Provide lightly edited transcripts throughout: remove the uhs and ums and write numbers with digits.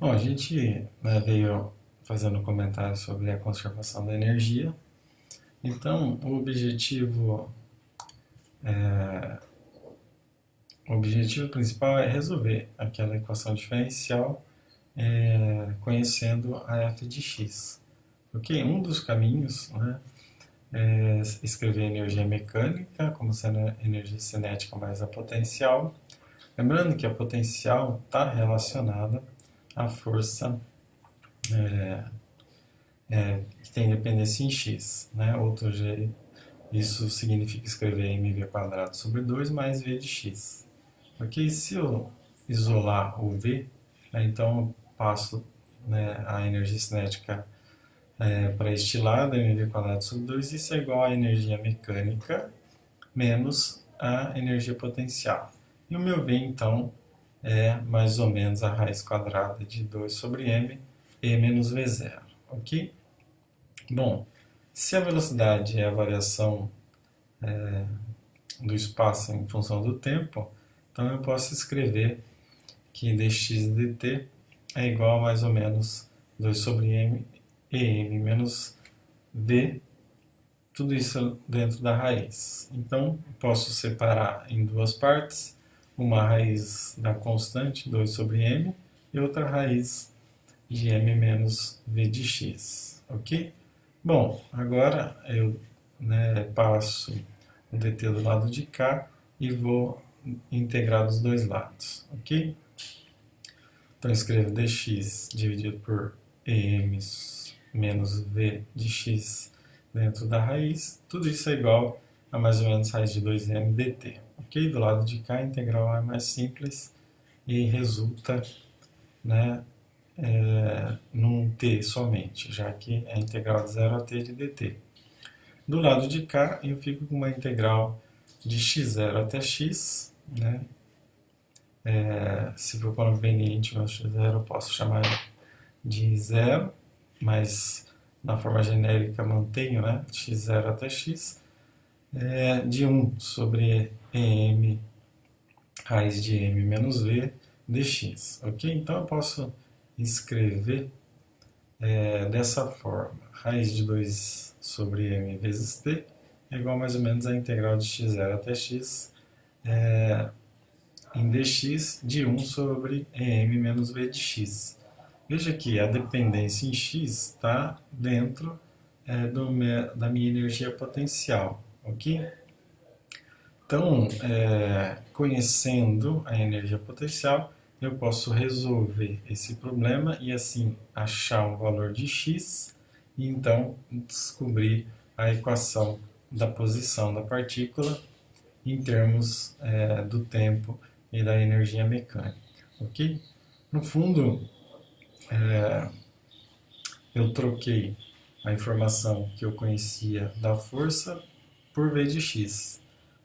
Bom, a gente, né, veio fazendo um comentário sobre a conservação da energia. Então, o objetivo principal é resolver aquela equação diferencial conhecendo a f de x. Ok? Um dos caminhos, né, é escrever a energia mecânica como sendo a energia cinética mais a potencial. Lembrando que a potencial está relacionada à força que tem dependência em x, né? Outro jeito, isso significa escrever mv quadrado sobre 2 mais v de x. Ok? Se eu isolar o v, né, então eu passo, né, a energia cinética para este lado, mv quadrado sobre 2, isso é igual à energia mecânica menos a energia potencial. E o meu v, então, é mais ou menos a raiz quadrada de 2 sobre m, e menos v zero. Ok? Bom, se a velocidade é a variação do espaço em função do tempo, então eu posso escrever que dx dt é igual a mais ou menos 2 sobre m e m menos v, tudo isso dentro da raiz. Então, posso separar em duas partes, uma raiz da constante 2 sobre m e outra raiz de m menos v de x, ok? Bom, agora eu, né, passo o dt do lado de cá e vou integrar dos dois lados, ok? Então eu escrevo dx dividido por em menos v de x dentro da raiz, tudo isso é igual a mais ou menos raiz de 2m dt, ok? Do lado de cá a integral é mais simples e resulta, né, num t somente, já que é a integral de 0 a t de dt. Do lado de cá, eu fico com uma integral de x0 até x, né? Se for conveniente, o x0 eu posso chamar de zero, mas na forma genérica mantenho, né, x0 até x, de 1 sobre em raiz de m menos v dx, ok? Então eu posso escrever dessa forma: raiz de 2 sobre m vezes t é igual mais ou menos a integral de x0 até x em dx de 1 sobre em menos v de x. Veja que a dependência em x está dentro da minha energia potencial, ok? Então, conhecendo a energia potencial, eu posso resolver esse problema e assim achar um valor de x e então descobrir a equação da posição da partícula em termos do tempo e da energia mecânica, ok? No fundo, eu troquei a informação que eu conhecia da força por v de x,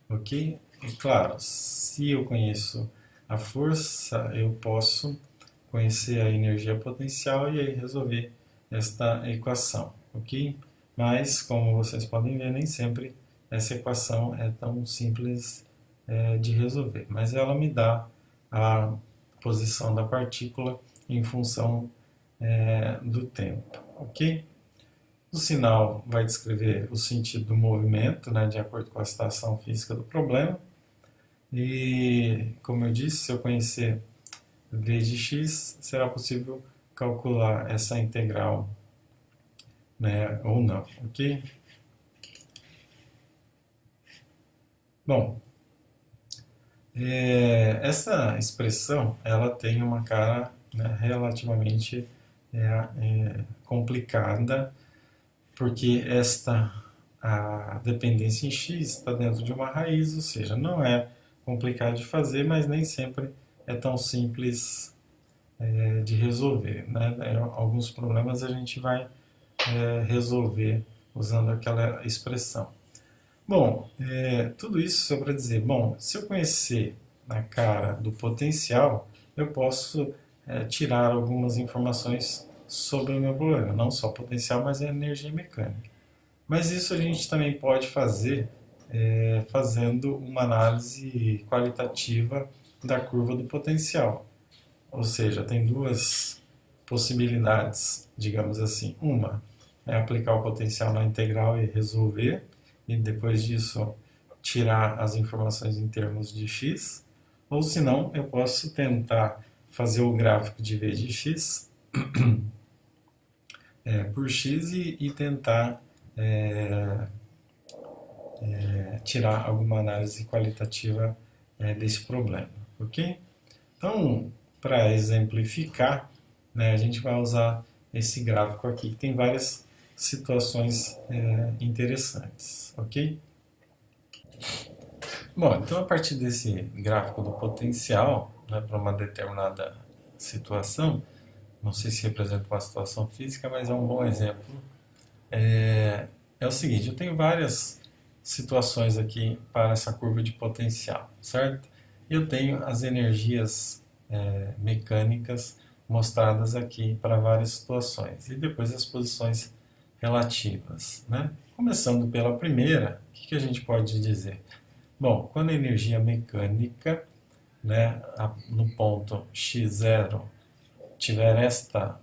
ok? E claro, se eu conheço a força, eu posso conhecer a energia potencial e aí resolver esta equação, ok? Mas, como vocês podem ver, nem sempre essa equação é tão simples de resolver, mas ela me dá a posição da partícula em função do tempo, ok? O sinal vai descrever o sentido do movimento, né, de acordo com a situação física do problema. E, como eu disse, se eu conhecer v de x, será possível calcular essa integral, né, ou não, ok? Bom, essa expressão ela tem uma cara, né, relativamente complicada, porque a dependência em x está dentro de uma raiz, ou seja, não é complicado de fazer, mas nem sempre é tão simples de resolver, né? Alguns problemas a gente vai resolver usando aquela expressão. Bom, tudo isso só para dizer, bom, se eu conhecer na cara do potencial, eu posso tirar algumas informações sobre o meu problema, não só potencial, mas a energia mecânica. Mas isso a gente também pode fazer fazendo uma análise qualitativa da curva do potencial. Ou seja, tem duas possibilidades, digamos assim. Uma é aplicar o potencial na integral e resolver, e depois disso tirar as informações em termos de x, ou se não, eu posso tentar fazer o gráfico de v de x por x e tentar tirar alguma análise qualitativa desse problema, ok? Então, para exemplificar, né, a gente vai usar esse gráfico aqui, que tem várias situações interessantes, ok? Bom, então a partir desse gráfico do potencial, né, para uma determinada situação, não sei se representa uma situação física, mas é um bom exemplo. É o seguinte, eu tenho várias situações aqui para essa curva de potencial, certo? Eu tenho as energias mecânicas mostradas aqui para várias situações e depois as posições relativas, né? Começando pela primeira, o que a gente pode dizer? Bom, quando a energia mecânica, né, no ponto x0 tiver esta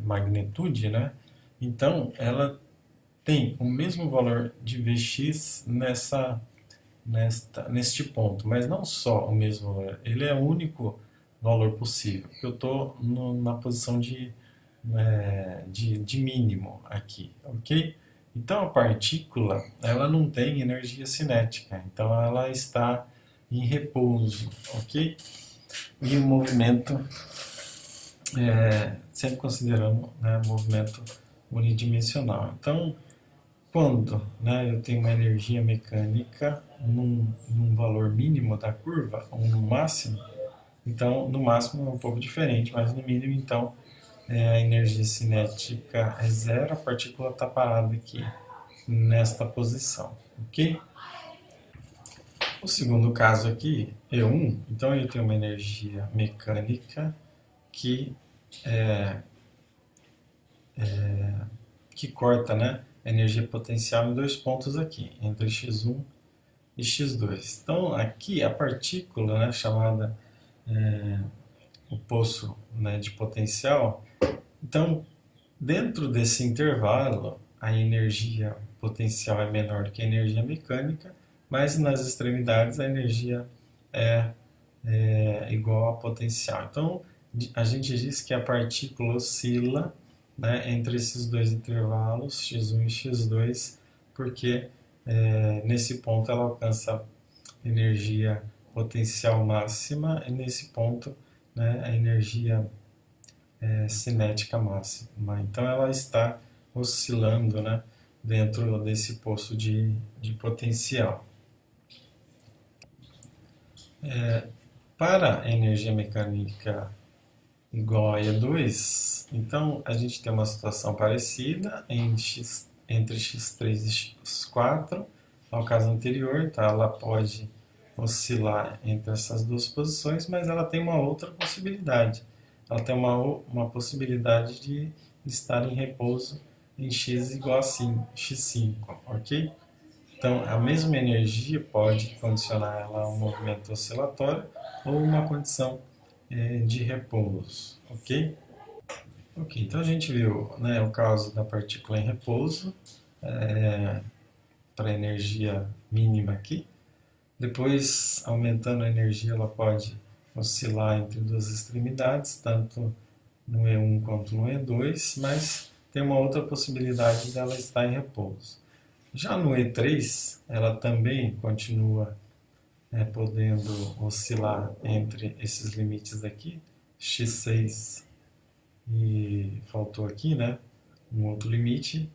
magnitude, né, então ela tem o mesmo valor de Vx neste ponto, mas não só o mesmo valor, ele é o único valor possível, porque eu estou na posição de mínimo aqui, ok? Então a partícula ela não tem energia cinética, então ela está em repouso, ok? E o movimento, sempre considerando, né, movimento unidimensional. Então, quando, né, eu tenho uma energia mecânica num valor mínimo da curva, ou no máximo, então no máximo é um pouco diferente, mas no mínimo, então, a energia cinética é zero, a partícula está parada aqui nesta posição, ok? O segundo caso aqui, E1, então eu tenho uma energia mecânica que, que corta, né, a energia potencial em dois pontos aqui, entre x1 e x2. Então aqui a partícula, né, chamada o poço, né, de potencial, então dentro desse intervalo a energia potencial é menor do que a energia mecânica, mas nas extremidades a energia é igual a potencial. Então, a gente diz que a partícula oscila, né, entre esses dois intervalos, x1 e x2, porque nesse ponto ela alcança energia potencial máxima e nesse ponto, né, a energia cinética máxima. Então ela está oscilando, né, dentro desse poço de potencial. Para a energia mecânica igual a E2, então a gente tem uma situação parecida entre x3 e x4, ao caso anterior, tá? Ela pode oscilar entre essas duas posições, mas ela tem uma outra possibilidade. Ela tem uma possibilidade de estar em repouso em x igual a x5, ok? Então, a mesma energia pode condicionar ela a um movimento oscilatório ou uma condição de repouso, ok? Ok, então a gente viu, né, o caso da partícula em repouso para energia mínima aqui. Depois, aumentando a energia, ela pode oscilar entre duas extremidades, tanto no E1 quanto no E2, mas tem uma outra possibilidade dela estar em repouso. Já no E3, ela também continua podendo oscilar entre esses limites aqui, x6 e faltou aqui, né, um outro limite,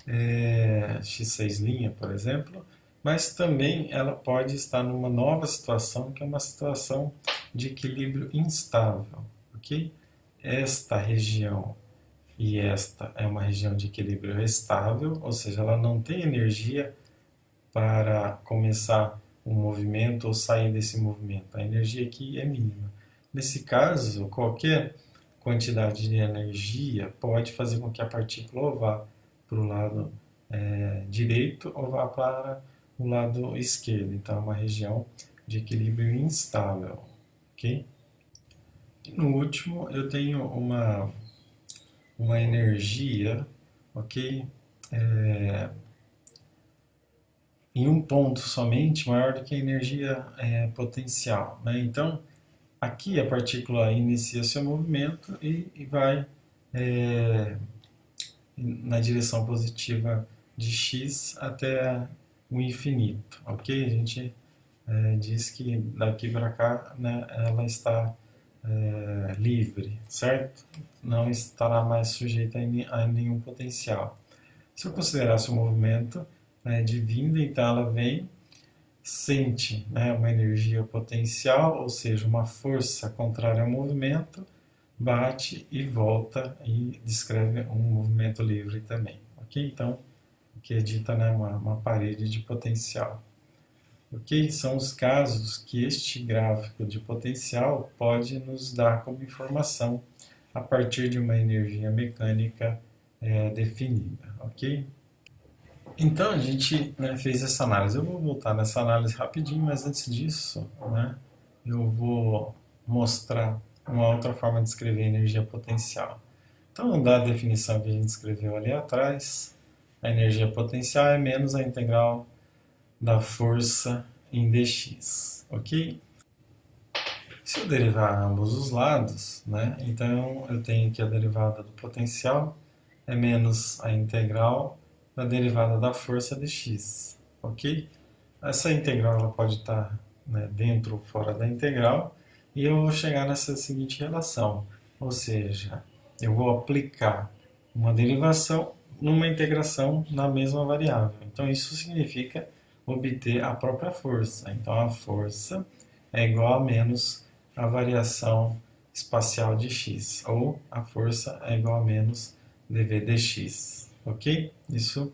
x6', por exemplo, mas também ela pode estar numa nova situação, que é uma situação de equilíbrio instável, ok? Esta região e esta é uma região de equilíbrio estável, ou seja, ela não tem energia para começar um movimento ou sair desse movimento. A energia aqui é mínima. Nesse caso, qualquer quantidade de energia pode fazer com que a partícula ou vá para o lado direito ou vá para o lado esquerdo. Então, é uma região de equilíbrio instável. Ok? E no último, eu tenho uma energia, ok? Em um ponto somente maior do que a energia potencial, né? Então, aqui a partícula inicia seu movimento e vai é, na direção positiva de x até o infinito, ok? A gente diz que daqui para cá, né, ela está livre, certo? Não estará mais sujeita a nenhum potencial. Se eu considerasse o movimento de vinda, então ela vem, sente, né, uma energia potencial, ou seja, uma força contrária ao movimento, bate e volta e descreve um movimento livre também, ok? Então, o que é dita, né, uma parede de potencial. Ok? São os casos que este gráfico de potencial pode nos dar como informação a partir de uma energia mecânica definida, ok? Então a gente, né, fez essa análise. Eu vou voltar nessa análise rapidinho, mas antes disso, né, eu vou mostrar uma outra forma de escrever energia potencial. Então, da definição que a gente escreveu ali atrás, a energia potencial é menos a integral da força em dx, ok? Se eu derivar ambos os lados, né, então eu tenho que a derivada do potencial é menos a integral da derivada da força dx, ok? Essa integral ela pode estar, né, dentro ou fora da integral e eu vou chegar nessa seguinte relação, ou seja, eu vou aplicar uma derivação numa integração na mesma variável. Então isso significa obter a própria força. Então a força é igual a menos a variação espacial de x, ou a força é igual a menos dv dx, ok? Isso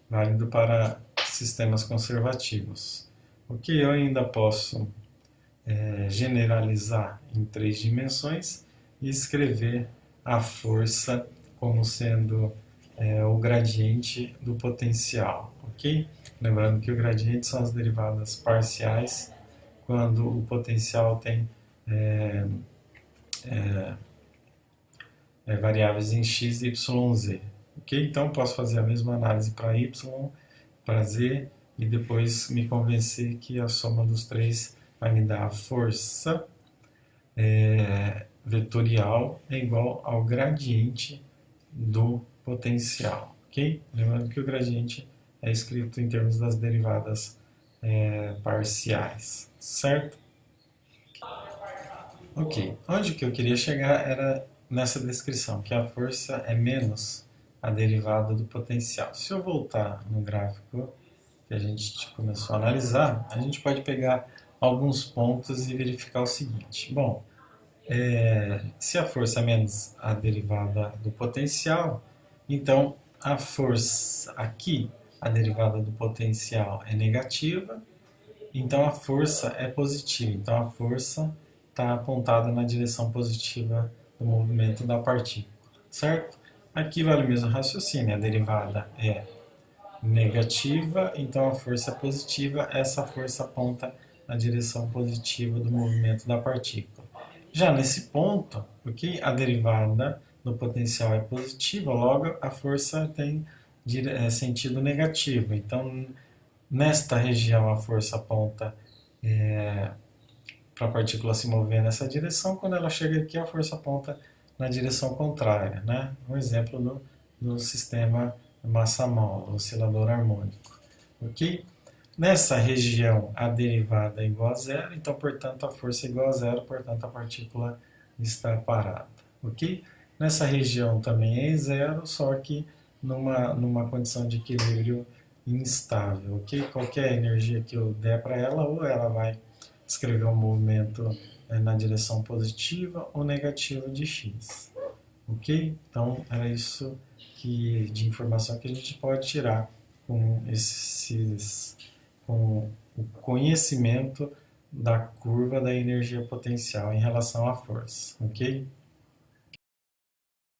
válido para sistemas conservativos. Ok, eu ainda posso generalizar em três dimensões e escrever a força como sendo o gradiente do potencial, ok? Lembrando que o gradiente são as derivadas parciais quando o potencial tem variáveis em x, y, z. Ok? Então posso fazer a mesma análise para y, para z e depois me convencer que a soma dos três vai me dar a força vetorial é igual ao gradiente do potencial, ok? Lembrando que o gradiente é escrito em termos das derivadas parciais, certo? Ok, onde que eu queria chegar era nessa descrição, que a força é menos a derivada do potencial. Se eu voltar no gráfico que a gente começou a analisar, a gente pode pegar alguns pontos e verificar o seguinte. Bom, se a força é menos a derivada do potencial, então a força aqui, a derivada do potencial é negativa, então a força é positiva. Então a força está apontada na direção positiva do movimento da partícula, certo? Aqui vale o mesmo raciocínio, a derivada é negativa, então a força é positiva, essa força aponta na direção positiva do movimento da partícula. Já nesse ponto, porque a derivada do potencial é positiva, logo a força tem sentido negativo. Então, nesta região, a força aponta para a partícula se mover nessa direção. Quando ela chega aqui, a força aponta na direção contrária, né? Um exemplo do sistema massa-mola, oscilador harmônico. Ok? Nessa região, a derivada é igual a zero, então, portanto, a força é igual a zero, portanto, a partícula está parada. Ok? Nessa região também é zero, só que numa condição de equilíbrio instável. Ok? Qualquer energia que eu der para ela, ou ela vai escrever um movimento na direção positiva ou negativa de x. Ok? Então, era isso de informação que a gente pode tirar com com o conhecimento da curva da energia potencial em relação à força, ok?